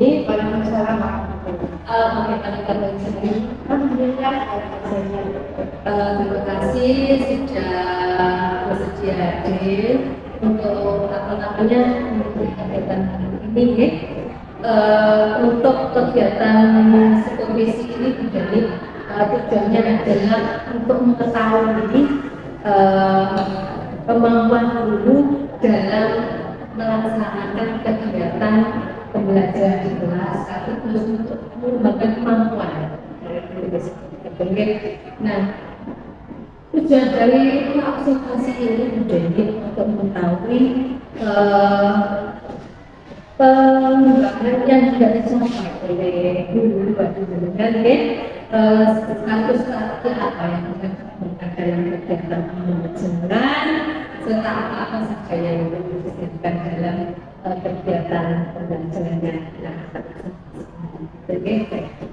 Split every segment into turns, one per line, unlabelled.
ini. Waalaikumsalam warahmatullahi wabarakatuh. Alhamdulillah. Terima kasih sudah bersedia hadir untuk kegiatan ini ya. Untuk kegiatan supervisi ini tujuannya adalah untuk mengetahui kemampuan guru dalam melaksanakan kegiatan pembelajaran di kelas, sekaligus untuk mengembangkan kemampuan dari guru. Nah, tujuan dari observasi ini untuk mengetahui pengembangan yang tidak dicapai oleh guru sekaligus apa yang akan dalam kegiatan pembelajaran serta apa saja yang diperlukan dalam kegiatan pembelajaran yang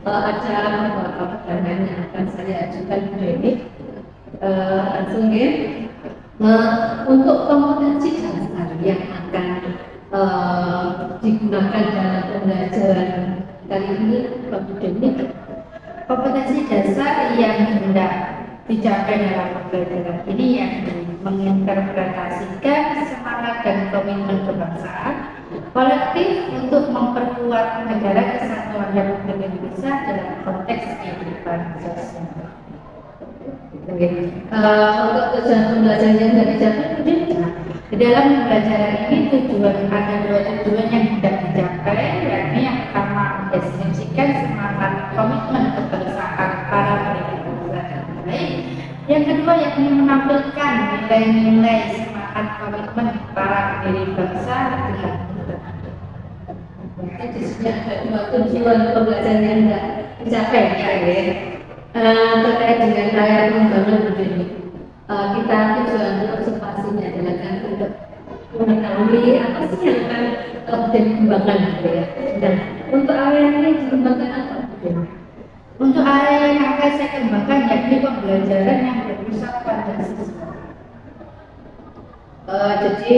ada beberapa pertanyaan yang akan saya ajukan ini langsung ya. Untuk kompetensi dasar yang akan digunakan dalam pembelajaran kali ini, kompetensi dasar yang hendak dicapai dalam pembelajaran ini yang menginterpretasikan semangat dan komitmen kebangsaan kolektif untuk memperkuat negara kesatuan Republik Indonesia dalam konteks kehidupan sosial. Untuk tujuan pembelajaran yang tidak dicapai, di dalam pembelajaran ini ada dua tujuan yang hendak dicapai, yakni yang pertama mendeskripsikan semangat komitmen kebangsaan para pendidik dan baik. Yang kedua yakni menampilkan nilai-nilai semangat komitmen para pendiri bangsa dengan di sini ada dua tujuan pembelajaran yang tidak dicapai terkait dengan layar pembangunan begini. Kita tujuan observasinya adalah untuk mengetahui apa sih yang akan dikembangkan gitu ya. Dan untuk area ini dikembangkan apa? Untuk area yang akan saya kembangkan yakni pembelajaran yang berpusat pada siswa. Jadi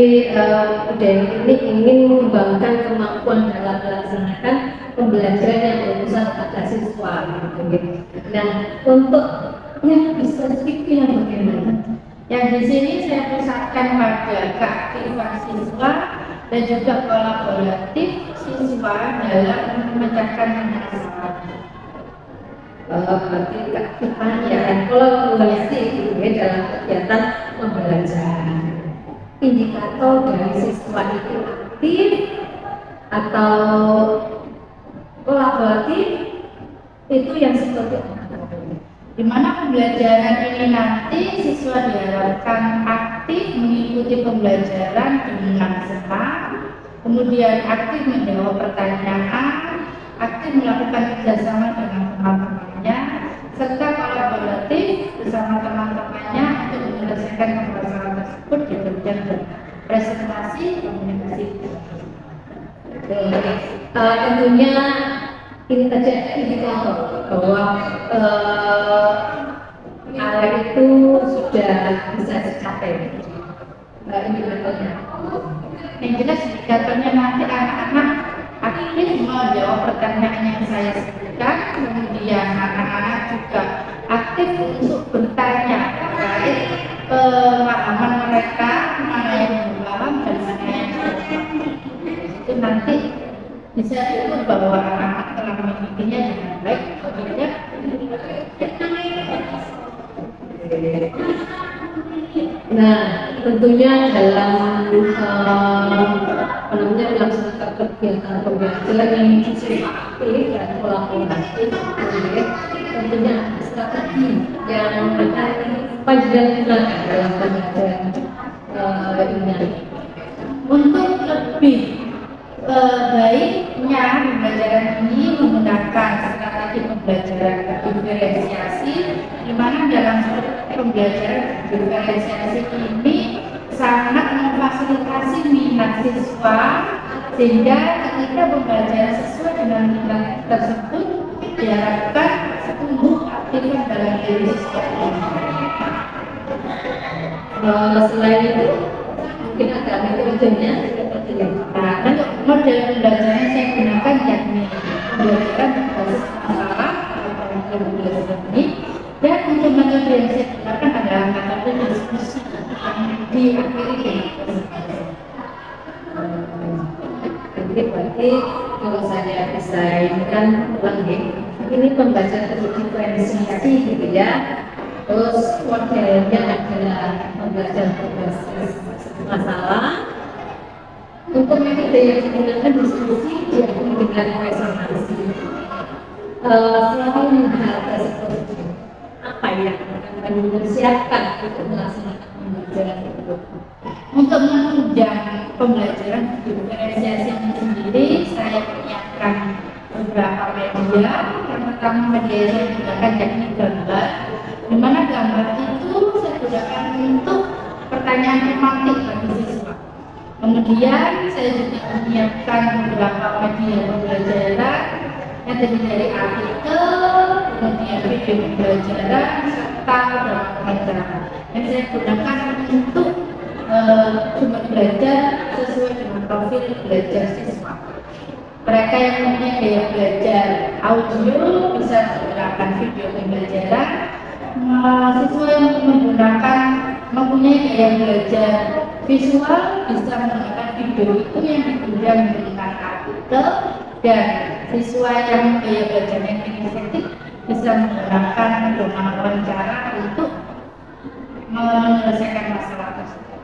UDN ini ingin mengembangkan kemampuan dalam melaksanakan pembelajaran yang berpusat pada siswa. Nah, untuk yang spesifiknya bagaimana? Yang di sini saya pusatkan pada keaktifan siswa dan juga kolaboratif siswa dalam memecahkan masalah. Berarti keaktifan dan kolaborasi dalam kegiatan pembelajaran. Indikator dari siswa itu aktif atau kolaboratif itu yang seperti apa? Di mana pembelajaran ini nanti siswa diharapkan aktif mengikuti pembelajaran dengan senang, kemudian aktif menjawab pertanyaan, aktif melakukan kerjasama dengan teman-temannya, serta kolaboratif bersama teman-temannya untuk menyelesaikan permasalahan tersebut di bidang presentasi komunikasi. Tentunya ini saja indikator bahwa area itu sudah bisa dicapai. Indikatornya. Yang jelas indikatornya nanti anak-anak aktif menjawab pertanyaan yang saya sebutkan, kemudian anak-anak juga aktif untuk bertanya terkait pemahaman mereka, mana yang belum paham dan mana yang sudah paham. Itu nanti bisa diukur bahwa anak-anak telah mengikutinya dengan baik atau tidak. Nah, tentunya dalam melaksanakan kegiatan pembelajaran yang aktif dan kolaboratif, tentunya strategi yang akan panjang digunakan dalam pembelajaran ini. Untuk lebih baiknya pembelajaran ini menggunakan strategi pembelajaran diferensiasi, di mana dalam pembelajaran diferensiasi ini sangat memfasilitasi minat siswa, sehingga ketika pembelajaran sesuai dengan minat tersebut diharapkan tumbuh aktifan dalam diri siswa. Selain itu mungkin ada metodenya seperti ini. Nah, untuk model pembelajaran yang saya gunakan yakni pembelajaran berbasis masalah atau pembelajaran ini, dan untuk metode yang saya gunakan adalah metode diskusi yang diakhiri dengan presentasi. Jadi berarti kalau saya bisa kan ulang ini pembelajaran terdiferensiasi gitu ya. Terus modelnya adalah pembelajaran berbasis masalah. Untuk metode yang digunakan diskusi diakui dengan resonansi. Selain hal tersebut, apa yang akan dipersiapkan untuk melaksanakan pembelajaran tersebut? Untuk menunjang pembelajaran diferensiasi sendiri, saya menyiapkan beberapa media. Yang pertama media yang saya gunakan yakni gambar, di mana gambar itu saya gunakan untuk pertanyaan tematik bagi siswa. Kemudian saya juga menyiapkan beberapa media pembelajaran yang terdiri dari artikel, kemudian video pembelajaran, serta beberapa pengajaran yang saya gunakan untuk sumber belajar sesuai dengan profil belajar siswa. Mereka yang mempunyai gaya belajar audio bisa menggunakan video pembelajaran. Siswa yang mempunyai gaya belajar visual bisa menggunakan video itu yang ditunjang dengan artikel, dan siswa yang gaya belajarnya kinestetik bisa menggunakan domain wawancara untuk menyelesaikan masalah tersebut.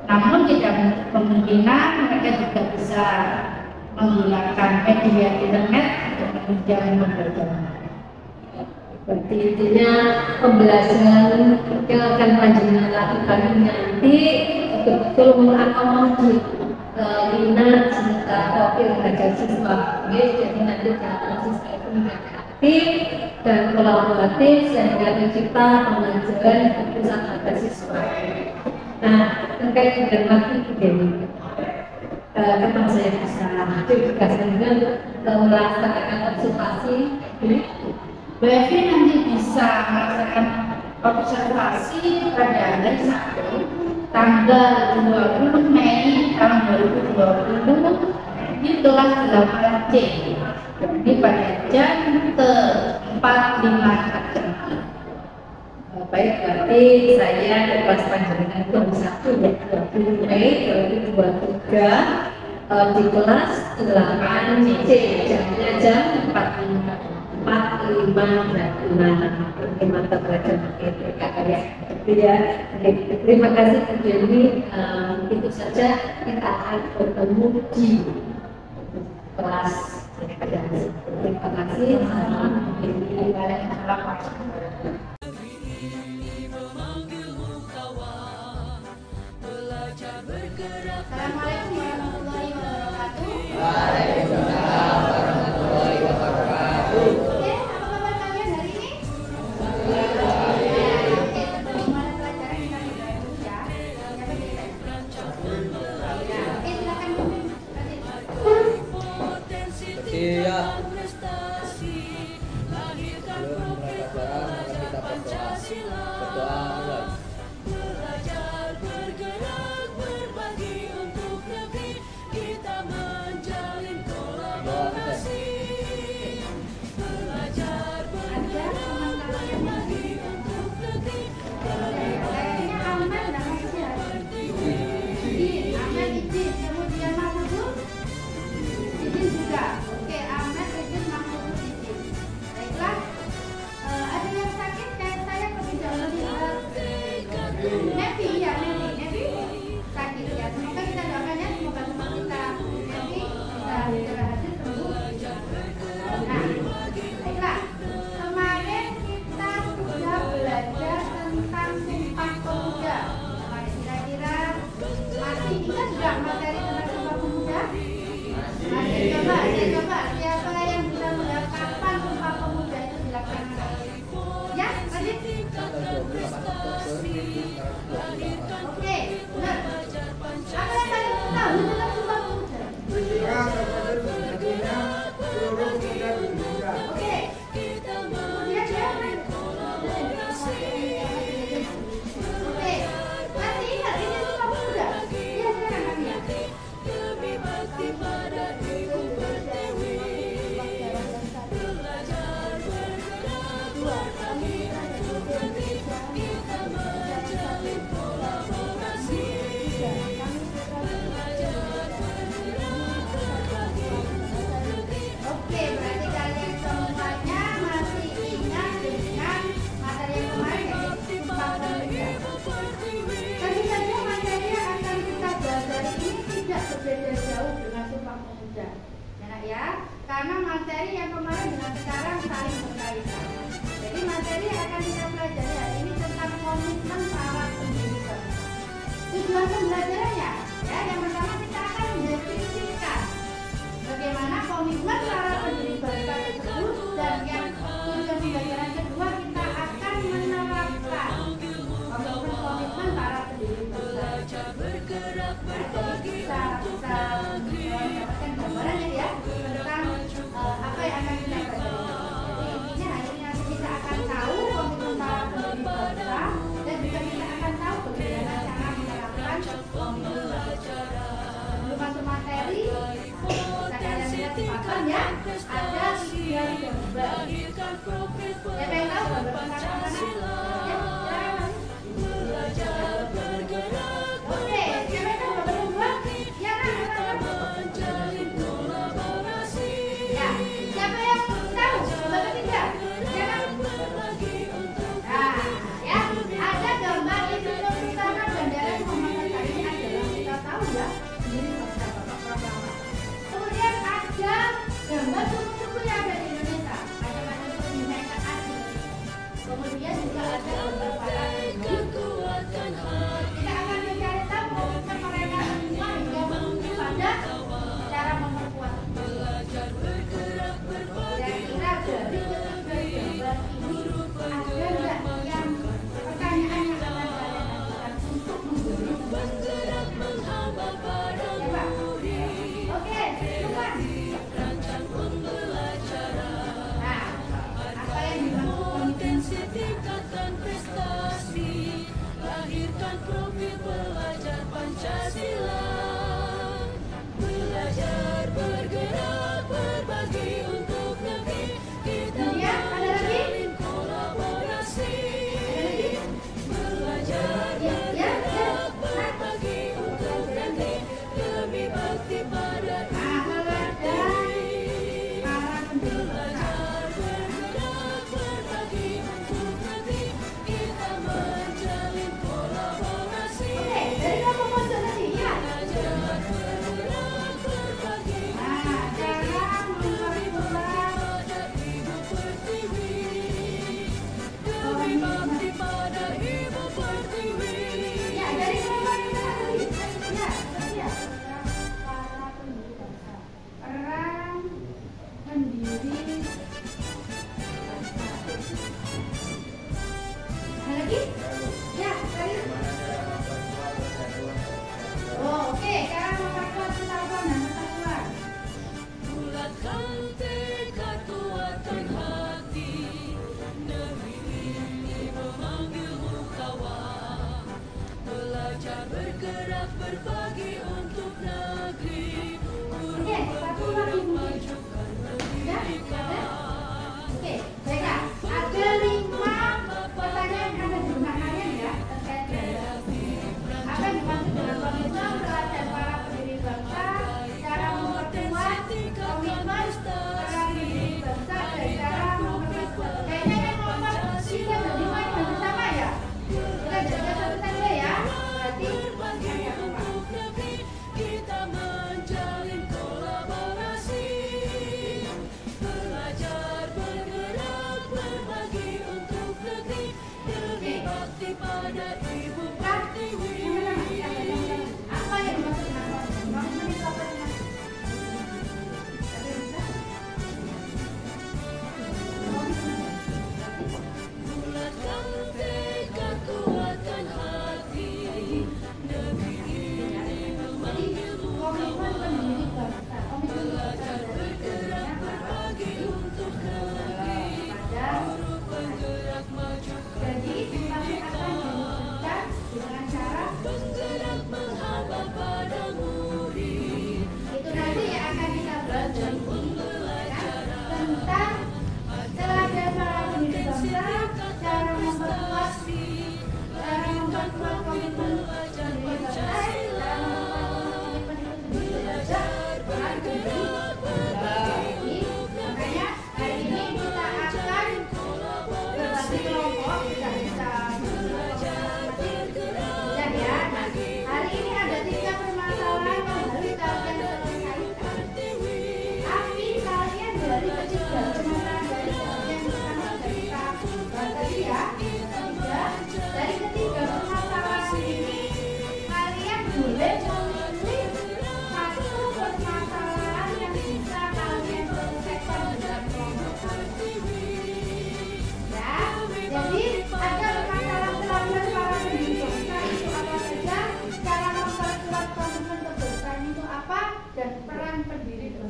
Namun tidak kemungkinan mereka juga bisa menggunakan media internet untuk menunjang pembelajaran.
Berarti intinya pembelajaran yang akan panjenengan lakukan nanti betul-betul mengakomodir minat serta profil belajar siswa. Jadi nanti siswa itu menjadi aktif dan kolaboratif sehingga tercipta pembelajaran itu sangat bersiswa. Nah, terkait dengan waktu begini, kapan saya bisa ditugaskan dengan melaksanakan observasi ini?
Bu Evi nanti bisa melaksanakan observasi pada hari Sabtu tanggal 20 Mei tahun 2020 di kelas 8C. Jadi pada jam ke-4.5.
Baik, berarti saya ke kelas panjenengan jam 1 ya, 20 Mei 2023 di kelas 8C, jamnya jam 4.5 dan mata pelajaran ya. Terima kasih Bu Jenny. Itu saja kita akan bertemu di kelas. Terima kasih.
Assalamualaikum warahmatullahi wabarakatuh.
Waalaikumsalam warahmatullahi wabarakatuh.
Oke, apa kabar kalian hari ini? Oke, sebelum mulai pelajaran kita mulai dulu ya. Oke, silakan Bu.
Siap. Sebelum mulai pelajaran, mari kita berdoa. Berdoa mulai.
Coba siapa yang bisa melihat kapan Sumpah Pemuda itu dilaksanakan? Ya, lanjut. Oke, benar. Apa yang kalian tahu tentang Sumpah Pemuda? Oke. Kemudian ya. Oke. Masih ingat ini Sumpah Pemuda? Iya, silakan Kak. ya, karena materi yang kemarin dengan sekarang saling berkaitan. Jadi materi yang akan kita pelajari hari ini tentang komitmen para pendiri bangsa. Tujuan pembelajarannya, ya, yang pertama kita akan mendeskripsikan bagaimana komitmen para pendiri bangsa tersebut, dan yang tujuan pembelajaran kedua kita akan menerapkan komitmen para pendiri bangsa. Nah, jadi bisa mendapatkan gambaran ya tentang apa yang akan kita pelajari. Jadi intinya hari ini nanti kita akan tahu komitmen para pendiri bangsa, dan juga kita akan tahu bagaimana cara menerapkan komitmen bangsa. Sebelum masuk materi, kita kalian lihat di papan ya, ada 3 gambar. Ya, pengen tahu gambar tentang apa? Ya, oke, siapa yang tahu gambar kedua? Ya kan, ya, siapa yang tahu gambar ketiga? Ya kan? Nah, ya, ada gambar Indonesia bandara Muhammad Hatta. Ini adalah kita tahu ya, ini bangsa Bapak Prabangsa. Kemudian ada gambar suku-suku yang ada di Indonesia, macam-macam suku yang ada. Kemudian juga ada gambar para ibu. Kita akan mencari tahu komitmen mereka semua hingga menuju pada cara memperkuat. Kira-kira dari ketiga gambar ini ada nggak yang pertanyaan yang akan kalian ajukan untuk menjadi coba? Oke, silakan.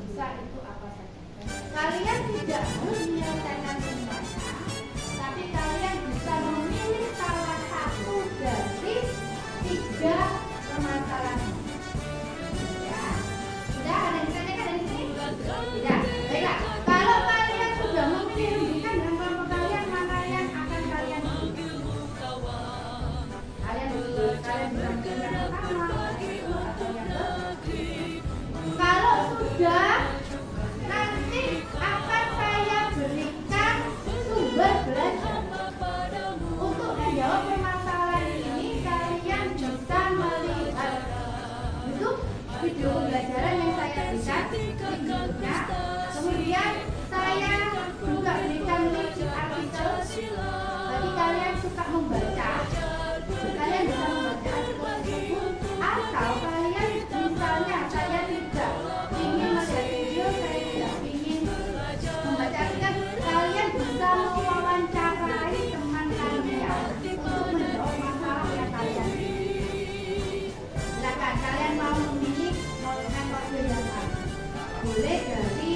bisa itu apa saja. Kalian tidak harus menyelesaikan semuanya, tapi kalian bisa memilih salah satu dari 3 permasalahan. Ya, sudah ada yang ditanyakan dari sini? Tidak. Baiklah, kalau kalian sudah memilih rujukan dengan kelompok kalian, maka yang akan kalian pilih. Kalian bisa memilih yang pertama atau yang kedua. Kalau sudah, nanti akan saya berikan sumber belajar. Untuk menjawab permasalahan ini, kalian bisa melihat YouTube video pembelajaran yang saya berikan linknya. Kemudian saya juga berikan link artikel bagi kalian suka membaca. Kalian bisa membaca artikel tersebut, atau kalian misalnya saya tidak ingin melihat video, saya tidak ingin membaca artikel, kalian bisa mewawancarai teman kalian untuk menjawab masalah yang kalian pilih. Silakan kalian mau memilih metode yang mana? Boleh dari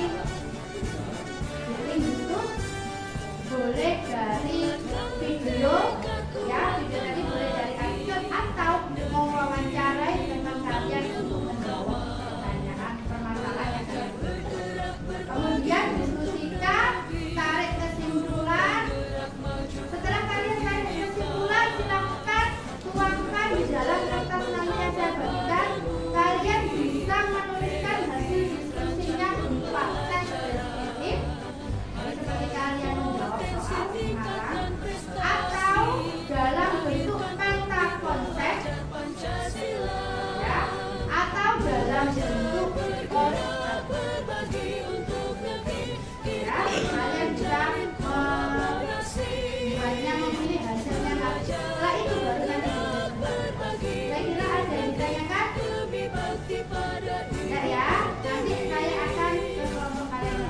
link YouTube, boleh dari video, ya video tadi boleh dari artikel, atau mewawancarai teman kalian untuk menjawab pertanyaan permasalahan yang kalian pilih. Kemudian diskusikan, tarik kesimpulan. Setelah kalian tarik kesimpulan, silakan tuangkan di dalam kertas nanti yang saya bagikan. Kalian bisa menuliskan hasil diskusinya berupa tes deskriptif, seperti kalian menjawab soal sekarang, atau dalam bentuk peta konsep, ya, atau dalam bentuk ya, kalian bisa hanya memilih hasilnya. Setelah itu baru nanti saya kira ada yang ditanyakan? Tidak ya, nanti saya akan ke kelompok kalian.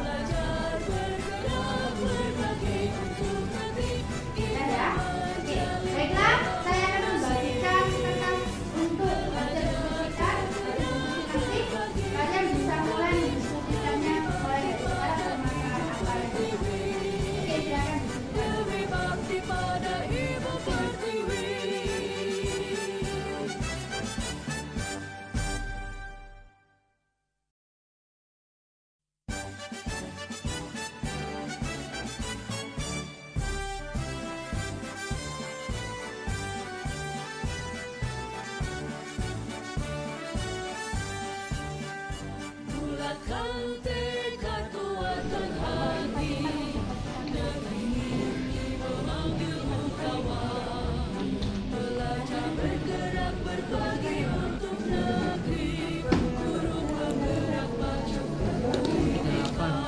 Tidak ya? Oke, baiklah, saya akan membagikan kertas untuk hasil diskusikan. Nanti kalian bisa mulai mendiskusikannya mulai dari sekarang permasalahan apa yang dibahas. Oke, silakan diskusikan.
Bulatkan tekad, kuatkan hati, negeri memanggilmu kawan. Belajar bergerak berbagi untuk negeri, guru bergerak maju pendidikan.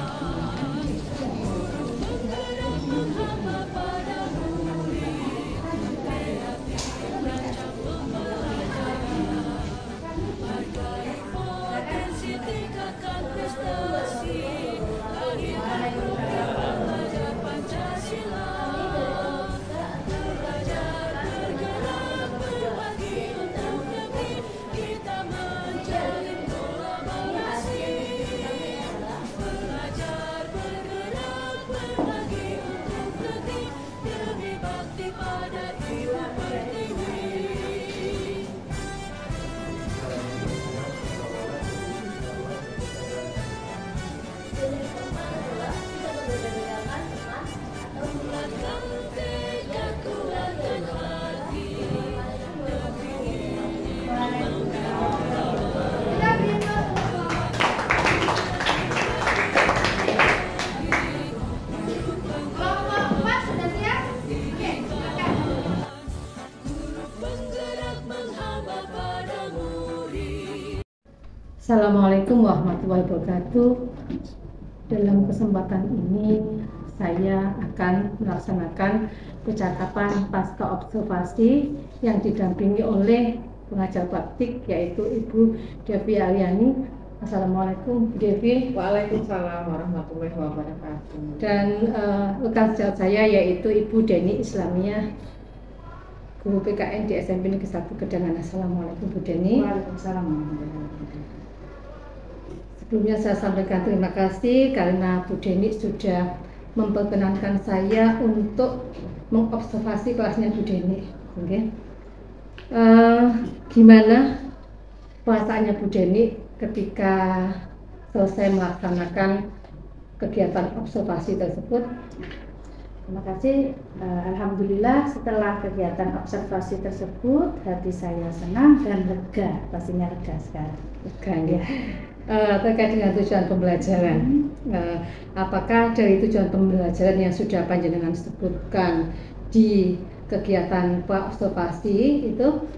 Guru bergerak menghamba pada murid, kreatif merancang pembelajaran. Hargai potensi, tingkatkan prestasi, lahirkan program belajar Pancasila. Belajar bergerak berbagi untuk negeri, kita menjalin kolaborasi. Belajar bergerak berbagi untuk negeri, demi bakti pada Ibu Pertiwi. Bulatkan tekad, kuatkan hati, negeri memanggilmu kawan.
Kita beri tepuk kelompok 4 sudah siap? Oke, silakan.
Guru penggerak menghamba pada murid.
Assalamualaikum warahmatullahi wabarakatuh. Dalam kesempatan ini saya akan melaksanakan percakapan pasca observasi yang didampingi oleh pengajar praktik yaitu Ibu Devi Aryani. Assalamualaikum Bu Devi.
Waalaikumsalam warahmatullahi wabarakatuh.
Dan rekan sejawat saya yaitu Ibu Deni Islamiyah, guru PKN di SMP Negeri 1 Gedangan. Assalamualaikum Bu Deni.
Waalaikumsalam warahmatullahi wabarakatuh.
Sebelumnya saya sampaikan terima kasih karena Bu Deni sudah memperkenankan saya untuk mengobservasi kelasnya Bu Deni. Oke. Gimana perasaannya Bu Deni ketika selesai melaksanakan kegiatan observasi tersebut?
Terima kasih. Alhamdulillah setelah kegiatan observasi tersebut hati saya senang dan lega, pastinya lega sekali.
Lega ya. Terkait dengan tujuan pembelajaran, apakah dari tujuan pembelajaran yang sudah panjenengan sebutkan di kegiatan observasi itu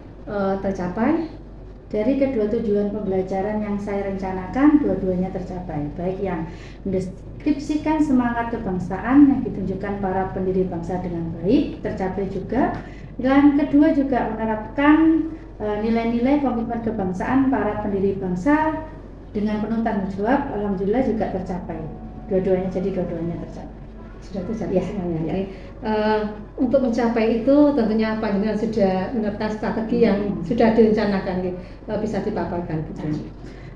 tercapai?
Dari kedua tujuan pembelajaran yang saya rencanakan, dua-duanya tercapai. Baik yang mendeskripsikan semangat kebangsaan yang ditunjukkan para pendiri bangsa dengan baik, tercapai juga. Dan kedua juga menerapkan nilai-nilai komitmen kebangsaan para pendiri bangsa dengan penuh tanggung jawab, alhamdulillah juga tercapai. Dua-duanya tercapai.
Sudah tercapai
Ya,
semuanya.
ya.
Jadi, untuk mencapai itu tentunya panjenengan sudah menetapkan strategi yang sudah direncanakan, bisa dipaparkan Bu Deni.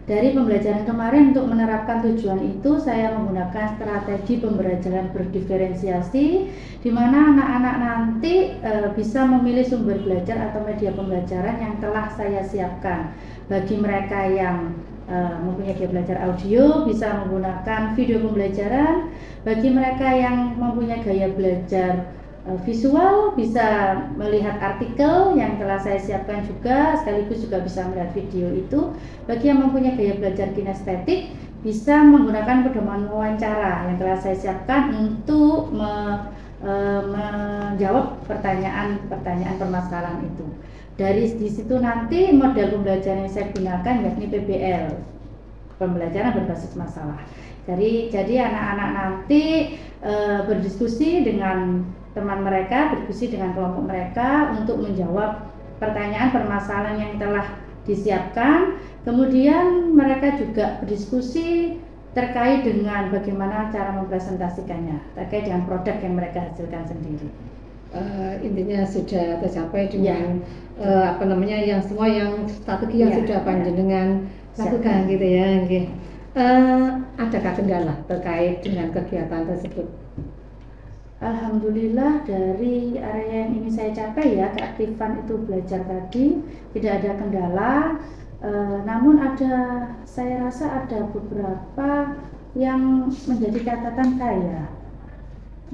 Dari pembelajaran kemarin untuk menerapkan tujuan itu saya menggunakan strategi pembelajaran berdiferensiasi di mana anak-anak nanti bisa memilih sumber belajar atau media pembelajaran yang telah saya siapkan. Bagi mereka yang mempunyai gaya belajar audio bisa menggunakan video pembelajaran, bagi mereka yang mempunyai gaya belajar visual bisa melihat artikel yang telah saya siapkan juga, sekaligus juga bisa melihat video itu. Bagi yang mempunyai gaya belajar kinestetik bisa menggunakan pedoman wawancara yang telah saya siapkan untuk menjawab pertanyaan permasalahan itu. Dari di situ nanti model pembelajaran yang saya gunakan yakni PBL, pembelajaran berbasis masalah. Jadi anak-anak nanti berdiskusi dengan teman mereka, berdiskusi dengan kelompok mereka untuk menjawab pertanyaan permasalahan yang telah disiapkan. Kemudian mereka juga berdiskusi terkait dengan bagaimana cara mempresentasikannya, terkait dengan produk yang mereka hasilkan sendiri.
Intinya sudah tercapai dengan yang semua yang strategi yang sudah panjenengan lakukan gitu ya. Adakah kendala terkait dengan kegiatan tersebut?
Alhamdulillah dari area yang ini saya capai ya, keaktifan itu belajar tadi tidak ada kendala. Namun saya rasa ada beberapa yang menjadi catatan saya.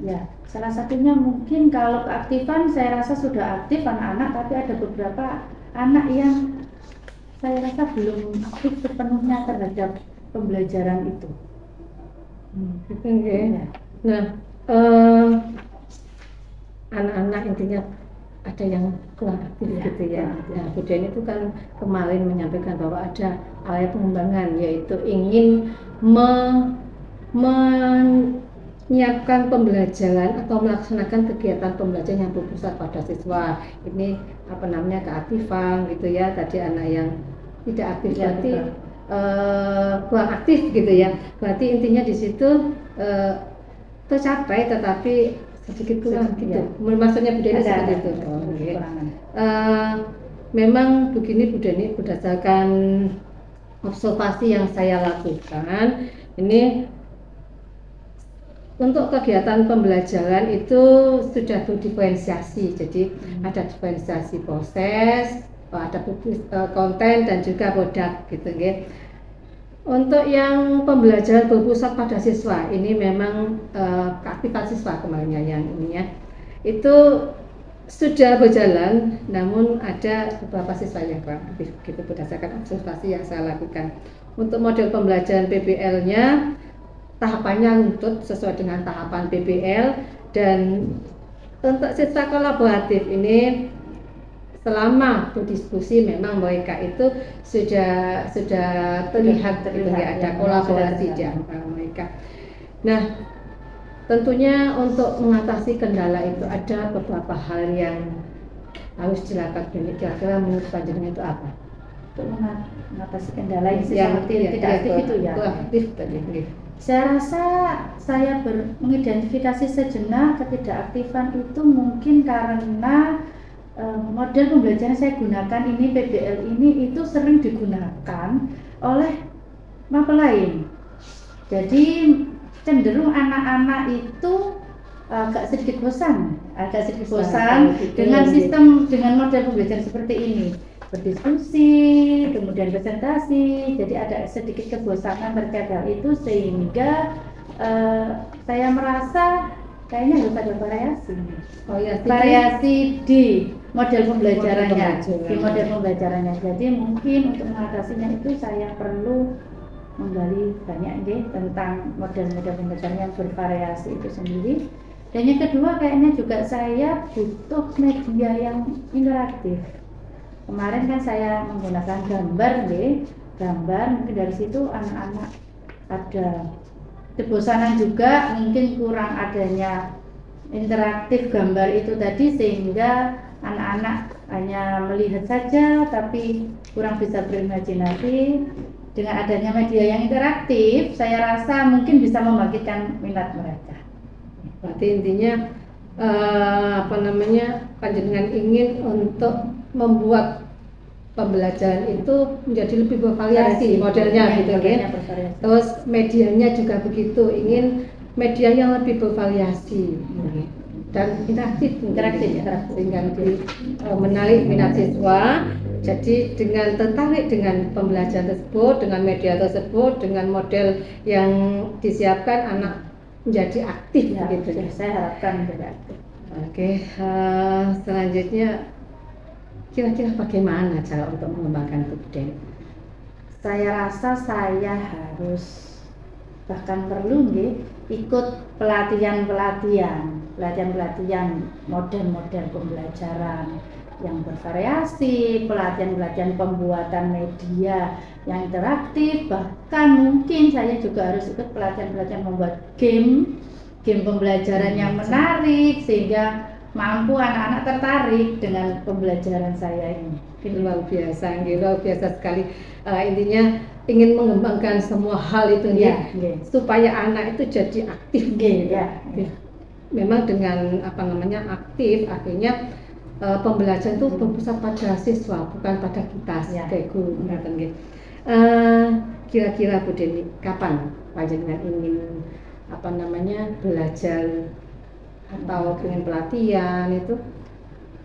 Ya, salah satunya mungkin kalau keaktifan saya rasa sudah aktif anak-anak, tapi ada beberapa anak yang saya rasa belum aktif sepenuhnya terhadap pembelajaran itu.
Ya. Nah, anak-anak intinya ada yang kurang aktif gitu ya. Nah, Bu Deni itu kan kemarin menyampaikan bahwa ada area pengembangan, yaitu ingin menyiapkan pembelajaran atau melaksanakan kegiatan pembelajaran yang berpusat pada siswa. Ini keaktifan gitu ya. Tadi anak yang tidak aktif berarti kurang aktif gitu ya. Berarti intinya di situ tercapai tetapi sedikit kurang gitu. Maksudnya Bu Deni seperti itu. Memang begini Bu Deni, berdasarkan observasi yang saya lakukan, ini untuk kegiatan pembelajaran itu sudah berdiferensiasi. Jadi ada diferensiasi proses, ada konten dan juga produk gitu ya. Untuk yang pembelajaran berpusat pada siswa, ini memang keaktifan siswa kemarinnya yang ini ya, itu sudah berjalan, namun ada beberapa siswa yang kurang aktif gitu berdasarkan observasi yang saya lakukan. Untuk model pembelajaran PBL-nya tahapannya runtut sesuai dengan tahapan PBL, dan untuk siswa kolaboratif ini selama berdiskusi memang mereka itu sudah terlihat ada kolaborasi di antara mereka. Nah, tentunya untuk mengatasi kendala itu ada beberapa hal yang harus dilakukan. Kira-kira menurut panjenengan itu apa?
Untuk mengatasi kendala yang seperti tidak aktif itu ya.
Aktif tadi.
Saya rasa saya mengidentifikasi sejenak ketidakaktifan itu mungkin karena model pembelajaran saya gunakan ini, PBL ini itu sering digunakan oleh mapelain. Jadi cenderung anak-anak itu agak sedikit bosan dengan sistem, dengan model pembelajaran seperti ini, berdiskusi, kemudian presentasi. Jadi ada sedikit kebosanan terkait hal itu, sehingga saya merasa kayaknya harus ada variasi di model pembelajarannya, Jadi mungkin untuk mengatasinya itu saya perlu menggali banyak tentang model-model pembelajaran yang bervariasi itu sendiri. Dan yang kedua, kayaknya juga saya butuh media yang interaktif. Kemarin kan saya menggunakan gambar, mungkin dari situ anak-anak ada kebosanan juga, mungkin kurang adanya interaktif gambar itu tadi, sehingga anak-anak hanya melihat saja tapi kurang bisa berimajinasi. Dengan adanya media yang interaktif, saya rasa mungkin bisa membangkitkan minat mereka.
Berarti intinya panjenengan ingin untuk membuat pembelajaran itu menjadi lebih bervariasi modelnya gitu kan. Terus medianya juga begitu, ingin media yang lebih bervariasi dan interaktif sehingga lebih menarik minat siswa. Jadi dengan tertarik dengan pembelajaran tersebut, dengan media tersebut, dengan model yang disiapkan, anak menjadi aktif gitu.
Saya harapkan menjadi aktif.
Oke, selanjutnya kira-kira bagaimana cara untuk mengembangkan itu, Den?
Saya rasa saya harus, bahkan perlu ikut pelatihan model-model pembelajaran yang bervariasi, pelatihan pembuatan media yang interaktif, bahkan mungkin saya juga harus ikut pelatihan membuat game pembelajaran yang menarik, sehingga mampu anak-anak tertarik dengan pembelajaran saya ini.
Luar biasa sekali. Intinya ingin mengembangkan semua hal itu supaya anak itu jadi aktif. Memang dengan aktif, akhirnya pembelajaran itu berpusat pada siswa, bukan pada kita sebagai guru. Kira-kira Bu Deni, kapan panjenengan ingin belajar atau ingin pelatihan itu?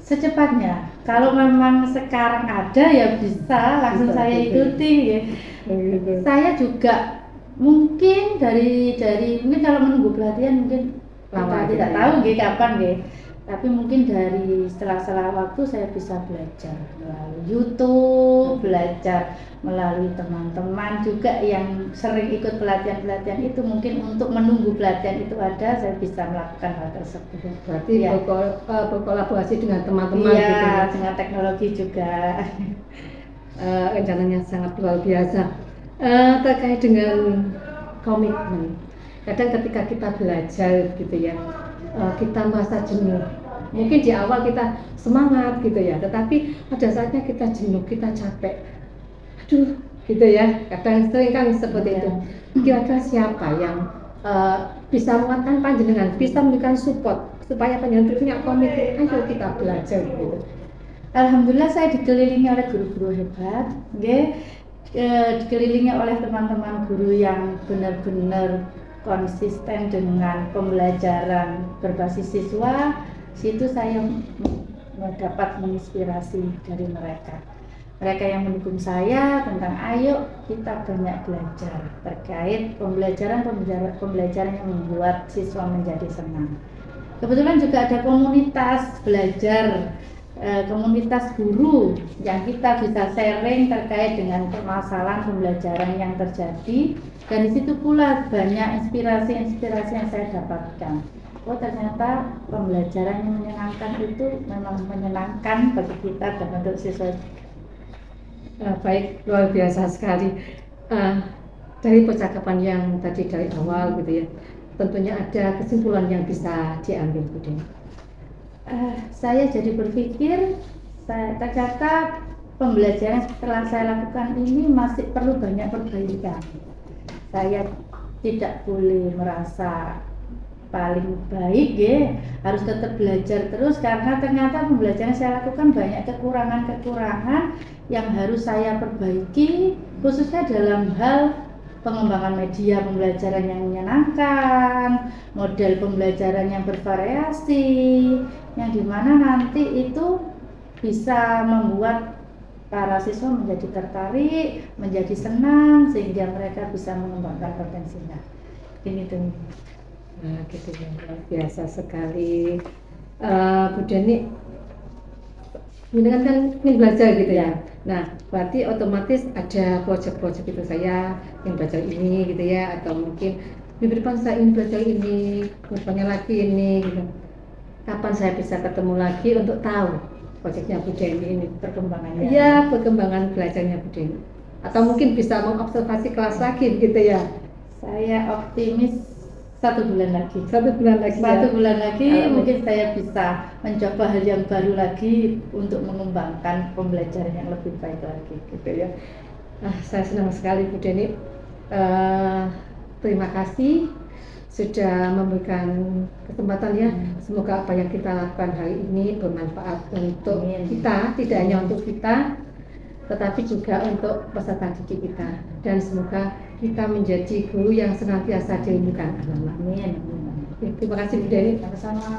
Secepatnya. Kalau memang sekarang ada ya bisa langsung saya ikuti. Saya juga mungkin dari mungkin kalau menunggu pelatihan mungkin kita tidak tahu kapan tapi mungkin dari setelah waktu saya bisa belajar melalui YouTube, belajar melalui teman-teman juga yang sering ikut pelatihan itu, mungkin untuk menunggu pelatihan itu ada, saya bisa melakukan hal tersebut.
Berarti berkolaborasi dengan teman-teman
dengan teknologi juga.
Rencananya sangat luar biasa. Terkait dengan komitmen, kadang ketika kita belajar kita merasa jenuh. Mungkin di awal kita semangat tetapi pada saatnya kita jenuh, kita capek, kadang sering kan seperti itu. Kira-kira siapa yang bisa menguatkan panjenengan, bisa memberikan support supaya panjenengan punya komitmen, ayo kita belajar
Alhamdulillah saya dikelilingi oleh guru-guru hebat, dikelilingi oleh teman-teman guru yang benar-benar konsisten dengan pembelajaran berbasis siswa. Situ saya dapat menginspirasi dari mereka yang mendukung saya tentang ayo kita banyak belajar terkait pembelajaran yang membuat siswa menjadi senang. Kebetulan juga ada komunitas belajar, komunitas guru yang kita bisa sharing terkait dengan permasalahan pembelajaran yang terjadi, dan di situ pula banyak inspirasi yang saya dapatkan. Oh, ternyata pembelajaran yang menyenangkan itu memang menyenangkan bagi kita dan untuk siswa.
Baik, luar biasa sekali. Dari percakapan yang tadi dari awal tentunya ada kesimpulan yang bisa diambil, Bu Deni.
Saya jadi berpikir, ternyata pembelajaran setelah saya lakukan ini masih perlu banyak perbaikan. Saya tidak boleh merasa paling baik harus tetap belajar terus, karena ternyata pembelajaran saya lakukan banyak kekurangan yang harus saya perbaiki, khususnya dalam hal pengembangan media pembelajaran yang menyenangkan, model pembelajaran yang bervariasi, yang dimana nanti itu bisa membuat para siswa menjadi tertarik, menjadi senang, sehingga mereka bisa mengembangkan potensinya. Ini tuh.
Nah, gitu ya, luar biasa sekali. Bu Deni, ini kan ingin belajar gitu ya. Nah, berarti otomatis ada project-project itu saya ingin belajar ini gitu ya, atau mungkin minggu depan saya ingin belajar ini, depannya lagi ini gitu. Kapan saya bisa ketemu lagi untuk tahu projectnya Bu Deni ini
Perkembangannya.
Iya, perkembangan belajarnya Bu Deni. Atau mungkin bisa mengobservasi kelas lagi gitu ya.
Saya optimis 1 bulan lagi.
1 bulan lagi.
1 bulan lagi
Kalau
mungkin saya bisa mencoba hal yang baru lagi untuk mengembangkan pembelajaran yang lebih baik lagi gitu ya.
Saya senang sekali Bu Deni. Terima kasih sudah memberikan kesempatan ya. Semoga apa yang kita lakukan hari ini bermanfaat untuk
Amin.
kita, tidak hanya untuk kita, tetapi juga untuk peserta didik kita. Dan semoga kita menjadi guru yang senantiasa dirindukan anak-anak.
Amin.
Terima kasih Bu Deni.
Sama-sama.